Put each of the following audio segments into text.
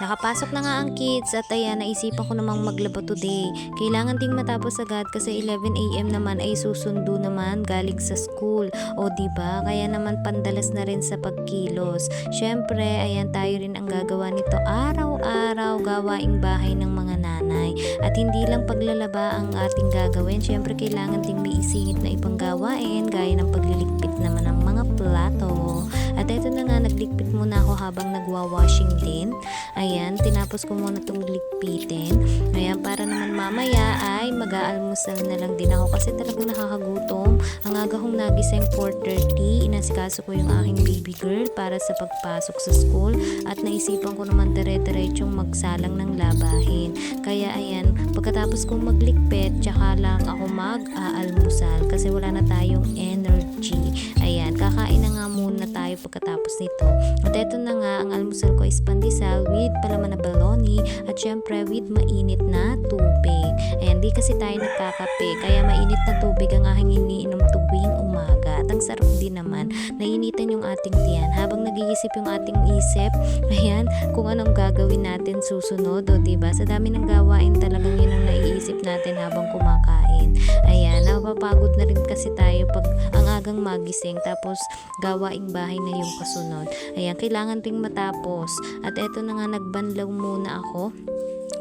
Nakapasok na nga ang kids at ayan, naisipan ko namang maglaba today. Kailangan ding matapos agad kasi 11 AM naman ay susundo naman galing sa school. O diba? Kaya naman pandalas na rin sa pagkilos. Syempre, ayan tayo rin ang gagawa nito araw-araw, gawaing bahay ng mga nanay. At hindi lang paglalaba ang ating gagawin. Syempre, kailangan ding may isingit na ibang gawain gaya ng pagliligpit naman ng mga plato. At eto na nga, nagligpit muna ako habang nagwa-washing din. Ayan, tinapos ko muna itong ligpitin. Ayan, para naman mamaya ay mag-aalmusal na lang din ako kasi talagang nakakagutom. Ang aga kong nagising 4:30, inasikaso ko yung aking baby girl para sa pagpasok sa school at naisipan ko naman dire-diretsong magsalang ng labahin. Kaya ayan, pagkatapos kong magligpit, tsaka lang ako mag-aalmusal kasi wala na tayong energy. Ayan, kakain na nga muna tayo pagkatapos nito. At eto na nga, ang almusal ko is pandesal with palaman na baloney at syempre with mainit na tubig. Ayan, di kasi tayo nagkakape, kaya mainit na tubig ang aking iniinom tuwing umaga. At ang sarap din naman, nainitan yung ating tiyan habang nag-iisip yung ating isip. Ayan, kung anong gagawin natin susunod, o diba? Sa dami ng gawain talagang yun ang naiisip natin habang kumakain. Ayan, napapagod na rin kasi tayo pag ang agang magising tapos gawaing bahay na yung kasunod. Ayan, kailangan ding matapos. At eto na nga, nagbanlaw muna ako.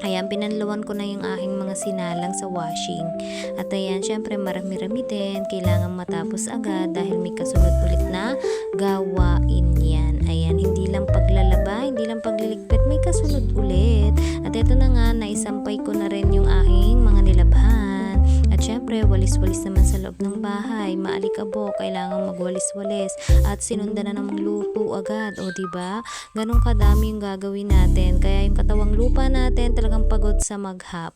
Ayan, pinanlawan ko na yung aking mga sinalang sa washing. At ayan, syempre marami-rami din. Kailangan matapos agad dahil may kasunod ulit na gawain yan. Ayan, hindi lang paglalaba, hindi lang pagliligpit, may kasunod ulit. At eto na nga, naisampay ko na rin yung aking mga nilabhan. At syempre, walis-walis naman sa loob ng bahay. Maalikabok, kailangan magwalis-walis. At sinundan na namang luto agad. O diba? Ganun kadami yung gagawin natin. Kaya yung katawang lupa natin talagang pagod sa maghap.